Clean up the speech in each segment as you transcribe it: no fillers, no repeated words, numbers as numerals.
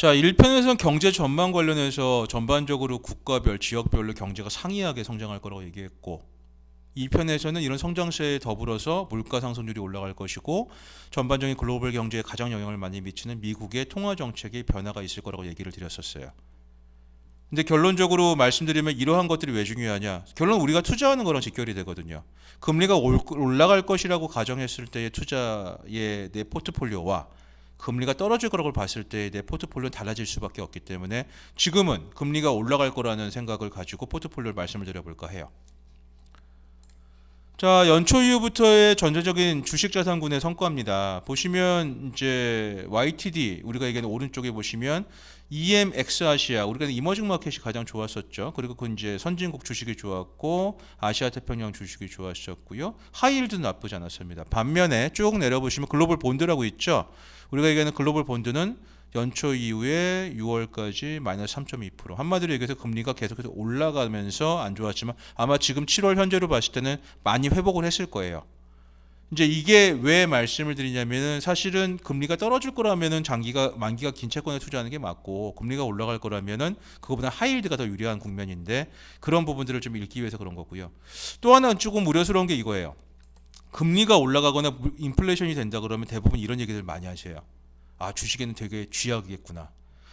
자, 1편에서는 경제 전망 관련해서 전반적으로 국가별, 지역별로 경제가 상이하게 성장할 거라고 얘기했고, 2편에서는 이런 성장세에 더불어서 물가 상승률이 올라갈 것이고, 전반적인 글로벌 경제에 가장 영향을 많이 미치는 미국의 통화 정책의 변화가 있을 거라고 얘기를 드렸었어요. 근데 결론적으로 말씀드리면 이러한 것들이 왜 중요하냐? 결론 우리가 투자하는 거랑 직결이 되거든요. 금리가 올라갈 것이라고 가정했을 때의 투자의 내 포트폴리오와 금리가 떨어질 거라고 봤을 때 내 포트폴리오는 달라질 수밖에 없기 때문에 지금은 금리가 올라갈 거라는 생각을 가지고 포트폴리오를 말씀을 드려볼까 해요. 자, 연초 이후부터의 전체적인 주식자산군의 성과입니다. 보시면 이제 YTD 우리가 얘기하는 오른쪽에 보시면 EMX 아시아 우리가 이머징 마켓이 가장 좋았었죠. 그리고 그 이제 선진국 주식이 좋았고 아시아 태평양 주식이 좋았었고요. 하이힐드 나쁘지 않았습니다. 반면에 쭉 내려보시면 글로벌 본드라고 있죠. 우리가 얘기하는 글로벌 본드는 연초 이후에 6월까지 마이너스 3.2%. 한마디로 얘기해서 금리가 계속해서 올라가면서 안 좋았지만 아마 지금 7월 현재로 봤을 때는 많이 회복을 했을 거예요. 이제 이게 왜 말씀을 드리냐면은 사실은 금리가 떨어질 거라면은 만기가 긴 채권에 투자하는 게 맞고 금리가 올라갈 거라면은 그거보다 하이힐드가 더 유리한 국면인데 그런 부분들을 좀 읽기 위해서 그런 거고요. 또 하나 조금 우려스러운 게 이거예요. 금리가 올라가거나 인플레이션이 된다 그러면 대부분 이런 얘기들 많이 하세요. 아, 주식에는 되게 쥐약이겠구나.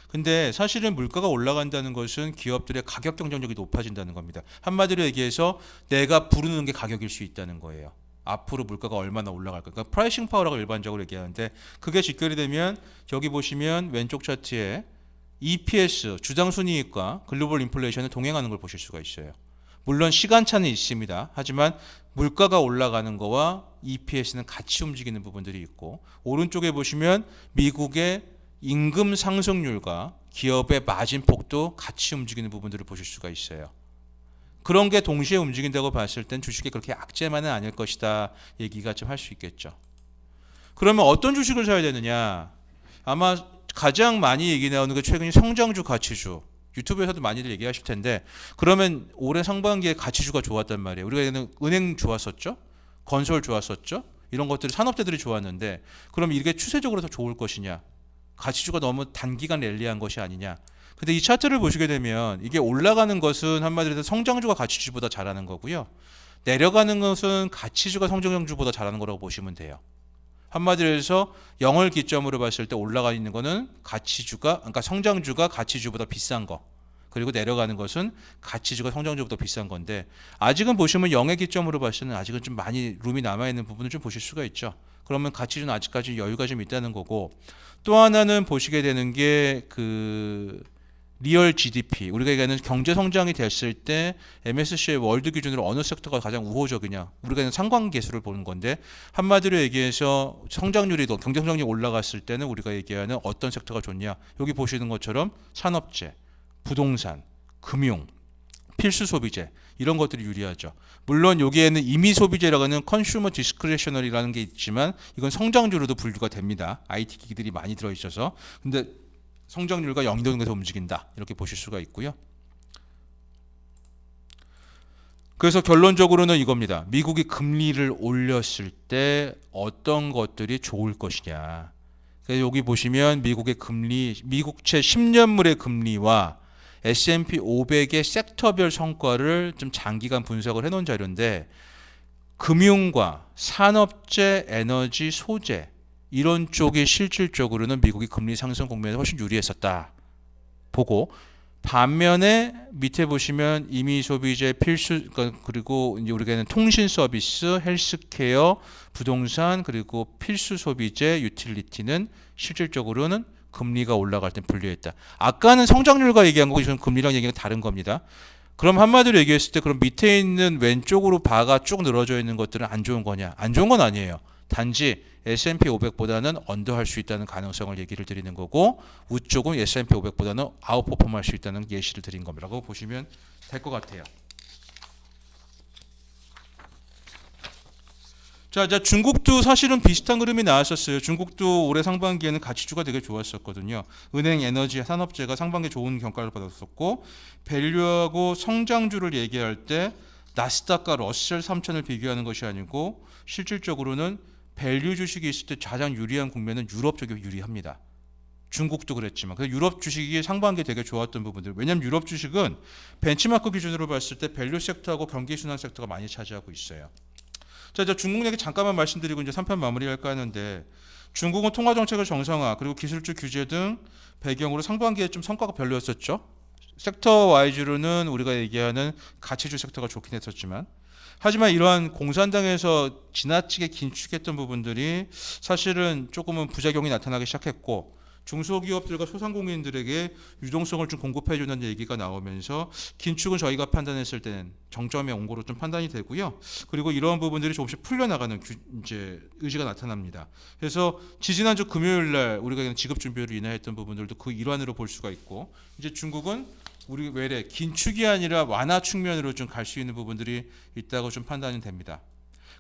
근데 사실은 물가가 올라간다는 것은 기업들의 가격 경쟁력이 높아진다는 겁니다. 한마디로 얘기해서 내가 부르는 게 가격일 수 있다는 거예요. 앞으로 물가가 얼마나 올라갈까. 그러니까 프라이싱 파워라고 일반적으로 얘기하는데 그게 직결이 되면 여기 보시면 왼쪽 차트에 EPS, 주당 순이익과 글로벌 인플레이션을 동행하는 걸 보실 수가 있어요. 물론 시간차는 있습니다. 하지만 물가가 올라가는 거와 EPS는 같이 움직이는 부분들이 있고 오른쪽에 보시면 미국의 임금 상승률과 기업의 마진폭도 같이 움직이는 부분들을 보실 수가 있어요. 그런 게 동시에 움직인다고 봤을 땐 주식이 그렇게 악재만은 아닐 것이다 얘기가 좀 할 수 있겠죠. 그러면 어떤 주식을 사야 되느냐? 아마 가장 많이 얘기 나오는 게 최근에 성장주 가치주. 유튜브에서도 많이들 얘기하실 텐데 그러면 올해 상반기에 가치주가 좋았단 말이에요. 우리가 은행 좋았었죠? 건설 좋았었죠? 이런 것들이 산업재들이 좋았는데 그럼 이게 추세적으로 더 좋을 것이냐? 가치주가 너무 단기간 랠리한 것이 아니냐? 근데 이 차트를 보시게 되면 이게 올라가는 것은 한마디로 해서 성장주가 가치주보다 잘하는 거고요. 내려가는 것은 가치주가 성장주보다 잘하는 거라고 보시면 돼요. 한마디로 해서 0을 기점으로 봤을 때 올라가 있는 거는 그러니까 성장주가 가치주보다 비싼 거. 그리고 내려가는 것은 가치주가 성장주보다 비싼 건데 아직은 보시면 0의 기점으로 봤을 때는 아직은 좀 많이 룸이 남아있는 부분을 좀 보실 수가 있죠. 그러면 가치주는 아직까지 여유가 좀 있다는 거고 또 하나는 보시게 되는 게 리얼 GDP 우리가 얘기하는 경제 성장이 됐을 때 MSCI 월드 기준으로 어느 섹터가 가장 우호적이냐 우리가 상관계수를 보는 건데 한마디로 얘기해서 성장률이 더 경제 성장률이 올라갔을 때는 우리가 얘기하는 어떤 섹터가 좋냐 여기 보시는 것처럼 산업재, 부동산, 금융, 필수 소비재 이런 것들이 유리하죠. 물론 여기에는 임의 소비재라고 하는 컨슈머 디스크레셔널이라는 게 있지만 이건 성장주로도 분류가 됩니다. IT 기기들이 많이 들어있어서 근데 성장률과 연동해서 움직인다 이렇게 보실 수가 있고요. 그래서 결론적으로는 이겁니다. 미국이 금리를 올렸을 때 어떤 것들이 좋을 것이냐. 그래서 여기 보시면 미국의 금리, 미국채 10년물의 금리와 S&P 500의 섹터별 성과를 좀 장기간 분석을 해놓은 자료인데 금융과 산업재, 에너지, 소재 이런 쪽이 실질적으로는 미국이 금리 상승 국면에 훨씬 유리했었다 보고 반면에 밑에 보시면 임의 소비재 필수 그리고 이제 우리가 하는 통신 서비스, 헬스케어, 부동산 그리고 필수 소비재, 유틸리티는 실질적으로는 금리가 올라갈 땐 불리했다. 아까는 성장률과 얘기한 거고 지금 금리랑 얘기가 다른 겁니다. 그럼 한마디로 얘기했을 때 그럼 밑에 있는 왼쪽으로 바가 쭉 늘어져 있는 것들은 안 좋은 거냐? 안 좋은 건 아니에요. 단지 S&P 500보다는 언더할 수 있다는 가능성을 얘기를 드리는 거고 우쪽은 S&P 500보다는 아웃퍼폼할 수 있다는 예시를 드린 겁니다라고 보시면 될 것 같아요. 자, 중국도 사실은 비슷한 그림이 나왔었어요. 중국도 올해 상반기에는 가치주가 되게 좋았었거든요. 은행, 에너지, 산업재가 상반기에 좋은 평가를 받았었고 밸류하고 성장주를 얘기할 때 나스닥과 러셀 3000을 비교하는 것이 아니고 실질적으로는 밸류 주식이 있을 때 가장 유리한 국면은 유럽 쪽이 유리합니다. 중국도 그랬지만 그 유럽 주식이 상반기에 되게 좋았던 부분들. 왜냐하면 유럽 주식은 벤치마크 기준으로 봤을 때 밸류 섹터하고 경기 순환 섹터가 많이 차지하고 있어요. 자, 이제 중국 얘기 잠깐만 말씀드리고 이제 3편 마무리할까 하는데 중국은 통화 정책의 정상화 그리고 기술주 규제 등 배경으로 상반기에 좀 성과가 별로였었죠. 섹터 와이즈로는 우리가 얘기하는 가치주 섹터가 좋긴 했었지만 하지만 이러한 공산당에서 지나치게 긴축했던 부분들이 사실은 조금은 부작용이 나타나기 시작했고 중소기업들과 소상공인들에게 유동성을 좀 공급해주는 얘기가 나오면서 긴축은 저희가 판단했을 때는 정점에 온 거로 좀 판단이 되고요. 그리고 이러한 부분들이 조금씩 풀려나가는 이제 의지가 나타납니다. 그래서 지지난주 금요일 날 우리가 지급 준비를 인하했던 부분들도 그 일환으로 볼 수가 있고 이제 중국은 우리 외래 긴축이 아니라 완화 측면으로 좀 갈 수 있는 부분들이 있다고 좀 판단이 됩니다.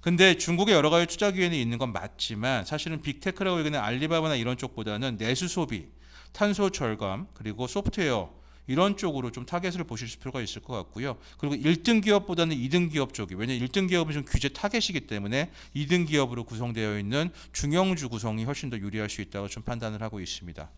근데 중국의 여러 가지 투자 기회는 있는 건 맞지만 사실은 빅테크라고 얘기하는 알리바바나 이런 쪽보다는 내수 소비, 탄소 절감, 그리고 소프트웨어 이런 쪽으로 좀 타겟을 보실 필요가 있을 것 같고요. 그리고 1등 기업보다는 2등 기업 쪽이 왜냐하면 1등 기업은 좀 규제 타겟이기 때문에 2등 기업으로 구성되어 있는 중형주 구성이 훨씬 더 유리할 수 있다고 좀 판단을 하고 있습니다.